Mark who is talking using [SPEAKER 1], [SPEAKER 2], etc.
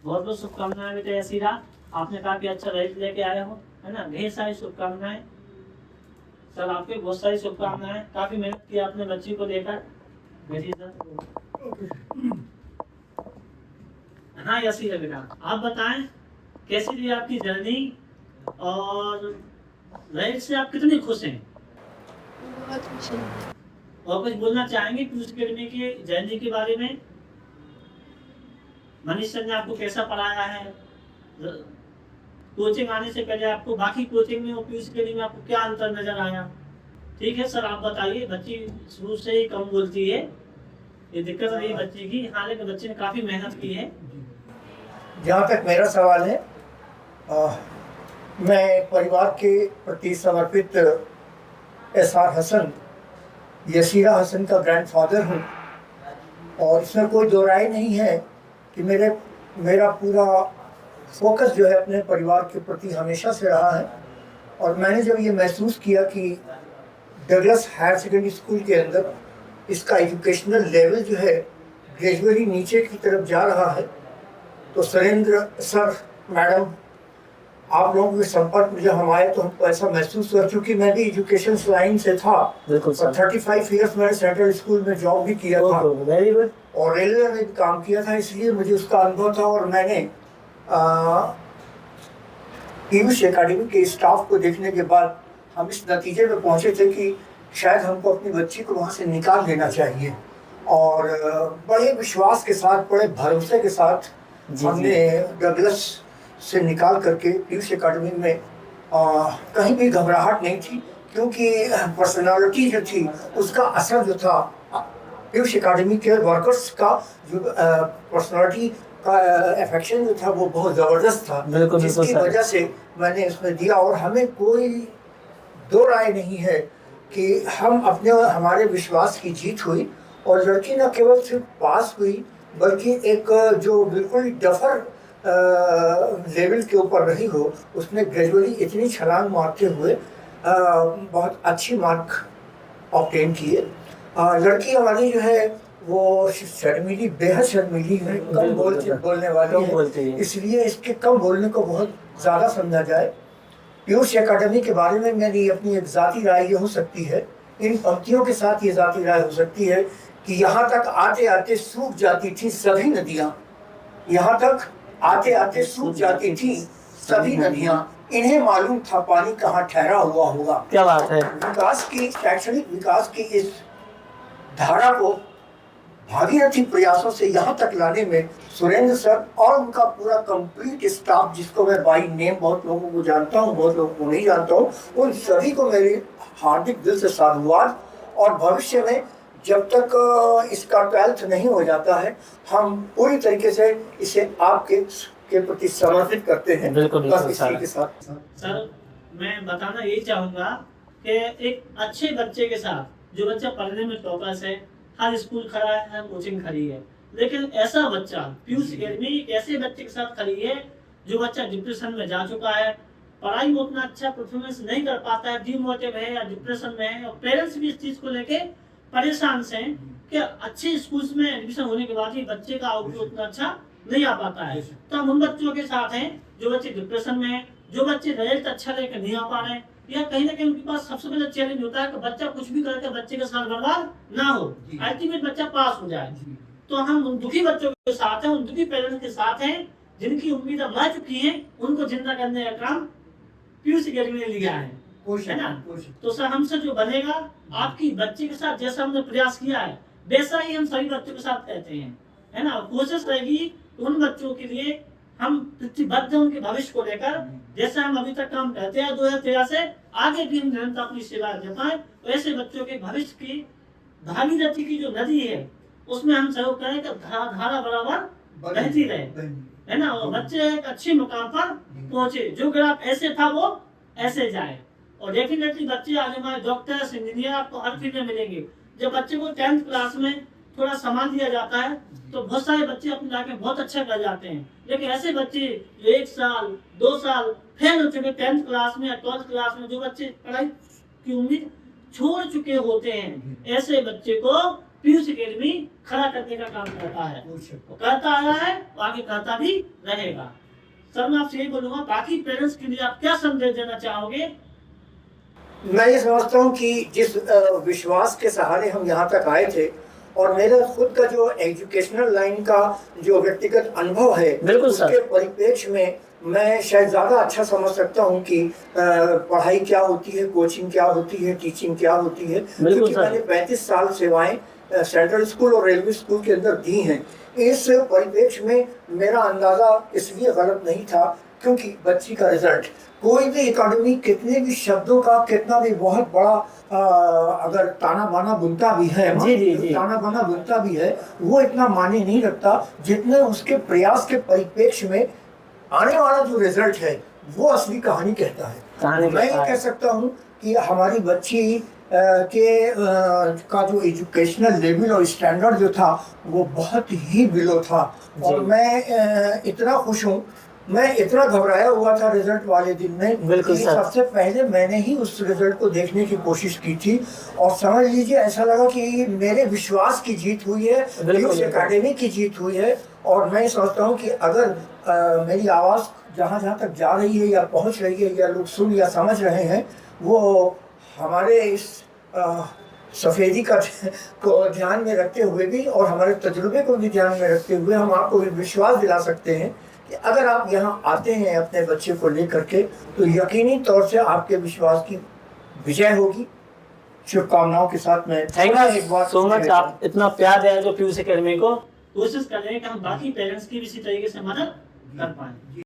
[SPEAKER 1] बहुत बहुत शुभकामनाएं बेटे यशीरा, आपने काफी अच्छा रिजल्ट लेके आए हो, है ना। ढेर सारी शुभकामनाएं सर, आपके बहुत सारी शुभकामनाएं। काफी मेहनत की आपने बच्ची को लेकर। हाँ यशीरा बेटा, आप बताएं कैसी रही आपकी जर्नी और रिजल्ट से आप कितने खुश हैं?
[SPEAKER 2] बहुत खुश है।
[SPEAKER 1] और कुछ बोलना चाहेंगे पीयूष अकेडमी की जर्नी के बारे में? मनीष सर ने आपको कैसा पढ़ाया है? कोचिंग आने से पहले आपको बाकी कोचिंग में और पीयूष अकेडमी में आपको क्या अंतर नजर आया? ठीक है सर, आप बताइए। बच्ची शुरू से ही कम बोलती है, ये दिक्कत रही बच्ची की, हालांकि बच्चे ने काफी मेहनत की है।
[SPEAKER 3] जहाँ तक मेरा सवाल है, मैं परिवार के प्रति समर्पित एसआर हसन, यशीरा हसन का ग्रैंडफादर हूँ। और इसमें कोई दो राय नहीं है कि मेरा पूरा फोकस जो है अपने परिवार के प्रति हमेशा से रहा है। और मैंने जब ये महसूस किया कि डगलस हायर सेकेंडरी स्कूल के अंदर इसका एजुकेशनल लेवल जो है ग्रेजुअली नीचे की तरफ जा रहा है, तो सुरेंद्र सर, मैडम, आप लोगों के संपर्क में जब हम आए तो हमको ऐसा महसूस हुआ, क्योंकि मैं भी एजुकेशन लाइन से था और 35 ईयर्स मैंने सेंट्रल स्कूल में जॉब भी किया था और रेलवे में भी काम किया था, इसलिए मुझे उसका अनुभव था। और मैंने पीयूष अकेडमी के स्टाफ को देखने के बाद हम इस नतीजे में पहुंचे थे कि शायद हमको अपनी बच्ची को वहाँ से निकाल देना चाहिए। और बड़े विश्वास के साथ, बड़े भरोसे के साथ हमने डगलस से निकाल करके पीयूष अकेडमी में कहीं भी घबराहट नहीं थी, क्योंकि पर्सनालिटी जो थी उसका असर जो था पीयूष अकेडमी के वर्कर्स का, जो पर्सनालिटी का अफेक्शन जो था वो बहुत ज़बरदस्त था, जिसकी वजह से मैंने इसमें दिया। और हमें कोई दो राय नहीं है कि हमारे विश्वास की जीत हुई। और लड़की न केवल सिर्फ पास हुई, बल्कि एक जो बिल्कुल डफर लेवल के ऊपर रही हो, उसने ग्रेजुअली इतनी छलांग मारते हुए बहुत अच्छी मार्क ऑब्टेन किए। लड़की हमारी जो है वो शर्मीली, बेहद शर्मीली है, कम बोलने वाली है, इसलिए इसके कम बोलने को बहुत ज़्यादा समझा जाए। पीयूष अकेडमी के बारे में मेरी अपनी एक ज़ाती राय ये हो सकती है, इन पंक्तियों के साथ ये ज़ाती राय हो सकती है कि यहाँ तक आते आते सूख जाती थी सभी नदियाँ, यहाँ तक आते आते सूख जाती थी सभी नदियाँ, इन्हें मालूम था पानी कहाँ ठहरा हुआ होगा।
[SPEAKER 1] क्या बात है।
[SPEAKER 3] विकास की, शैक्षणिक विकास की इस धारा को भागीरथी प्रयासों से यहाँ तक लाने में सुरेंद्र सर और उनका पूरा कंप्लीट स्टाफ, जिसको मैं बाई नेम बहुत लोगों को जानता हूँ, बहुत लोगों को नहीं जानता हूँ, उन सभी को मेरे हार्दिक दिल से साधुवाद। और भविष्य में जब तक इसका 12th नहीं हो जाता है, हम पूरी तरीके से इसे आपके प्रति समर्पित करते हैं। बस इसी के साथ
[SPEAKER 1] सर मैं बताना यही चाहूँगा कि एक अच्छे बच्चे के साथ, जो बच्चा पढ़ने में टॉपर्स है, हर स्कूल खड़ा है, हर कोचिंग खड़ी है, लेकिन ऐसा बच्चा पीयूष अकेडमी एक ऐसे बच्चे के साथ खड़ी है जो बच्चा डिप्रेशन में जा चुका है, पढ़ाई में उतना अच्छा परफॉर्मेंस नहीं कर पाता है, डिमोटिव है या डिप्रेशन में है, और पेरेंट्स भी इस चीज को लेके परेशान से हैं कि अच्छे स्कूल्स में एडमिशन होने के बाद ही बच्चे का आउटपुट उतना अच्छा नहीं आ पाता है। तो हम उन बच्चों के साथ हैं जो बच्चे डिप्रेशन में है, जो बच्चे रिजल्ट अच्छा लेकर नहीं आ पा रहे हैं, या कहीं ना कहीं उनके पास सबसे बड़ा चैलेंज होता है कि बच्चा कुछ भी करके बच्चे का साल बर्बाद ना हो, अल्टीमेट बच्चा पास हो जाए। तो हम उन दुखी बच्चों के साथ हैं, उन दुखी पेरेंट्स के साथ हैं जिनकी उम्मीद मर चुकी है, उनको जिंदा करने का काम पीयूष अकेडमी ने लिया है ना। तो सर हमसे जो बनेगा, आपकी बच्चे के साथ जैसा हमने प्रयास किया है वैसा ही हम सभी बच्चों के साथ कहते हैं, है ना। कोशिश रहेगी उन बच्चों के लिए हम प्रतिबद्ध हैं, उनके भविष्य को लेकर, जैसे हम अभी तक काम करते हैं 2013 से आगे भी हम निरंतर अपनी सेवा दे पाए, तो ऐसे बच्चों के भविष्य की भागीरथी की जो नदी है उसमें हम सहयोग करें कि धारा बराबर बहती रहे, है ना, और बच्चे एक अच्छे मुकाम पर पहुंचे, जो ग्राफ ऐसे था वो ऐसे जाए। और डेफिनेटली बच्चे आज हमारे डॉक्टर, इंजीनियर आपको हर फील्ड में मिलेंगे। जब बच्चे को 10th क्लास में थोड़ा सामान दिया जाता है तो बहुत सारे बच्चे अपनी लाइफ में बहुत अच्छा कर जाते हैं, लेकिन ऐसे बच्चे जो 1 साल 2 साल फेल हो चुके 10th क्लास में या 12th क्लास में, जो बच्चे पढ़ाई की उम्मीद छोड़ चुके होते हैं, ऐसे बच्चे को पीयूष एकेडमी खड़ा करने का काम करता है, करता आया है, आगे करता भी रहेगा। सर मैं आपसे यही बोलूंगा, बाकी पेरेंट्स के लिए आप क्या संदेश देना चाहोगे?
[SPEAKER 3] मैं ये समझता हूँ कि जिस विश्वास के सहारे हम यहाँ तक आए थे, और मेरा खुद का जो एजुकेशनल लाइन का जो व्यक्तिगत अनुभव है,
[SPEAKER 1] बिल्कुल सर।
[SPEAKER 3] उसके परिप्रेक्ष्य में मैं शायद ज़्यादा अच्छा समझ सकता हूँ कि पढ़ाई क्या होती है, कोचिंग क्या होती है, टीचिंग क्या होती है, क्योंकि मैंने 35 साल सेवाएं सेंट्रल स्कूल और रेलवे स्कूल के अंदर दी हैं। इस परिप्रेक्ष्य में मेरा अंदाज़ा इसलिए गलत नहीं था क्योंकि बच्ची का रिजल्ट, कोई भी एकेडमी कितने भी शब्दों का, कितना भी बहुत बड़ा अगर ताना बाना बुनता भी है, ताना बाना बुनता भी है, वो इतना माने नहीं रखता जितने उसके प्रयास के परिप्रेक्ष्य में आने वाला जो रिजल्ट है वो असली कहानी कहता है। मैं ये कह सकता हूँ कि हमारी बच्ची का जो एजुकेशनल लेवल और स्टैंडर्ड जो था वो बहुत ही बिलो था, और मैं इतना खुश हूँ, मैं इतना घबराया हुआ था रिजल्ट वाले दिन में कि सबसे पहले मैंने ही उस रिजल्ट को देखने की कोशिश की थी, और समझ लीजिए ऐसा लगा कि मेरे विश्वास की जीत हुई है, पीयूष एकेडमी की जीत हुई है। और मैं समझता हूँ कि अगर मेरी आवाज़ जहाँ जहाँ तक जा रही है या पहुँच रही है, या लोग सुन या समझ रहे हैं, वो हमारे इस सफ़ेदी का को ध्यान में रखते हुए भी और हमारे तजुर्बे को भी ध्यान में रखते हुए हम आपको विश्वास दिला सकते हैं कि अगर आप यहाँ आते हैं अपने बच्चे को लेकर के, तो यकीनी तौर से आपके विश्वास की विजय होगी। शुभकामनाओं के साथ में
[SPEAKER 1] थैंक यू सो मच, आप इतना प्यार दे रहे हो पीयूष एकेडमी को। कोशिश कर रहे हैं कि हम बाकी पेरेंट्स की भी इसी तरीके से मदद कर पाएं।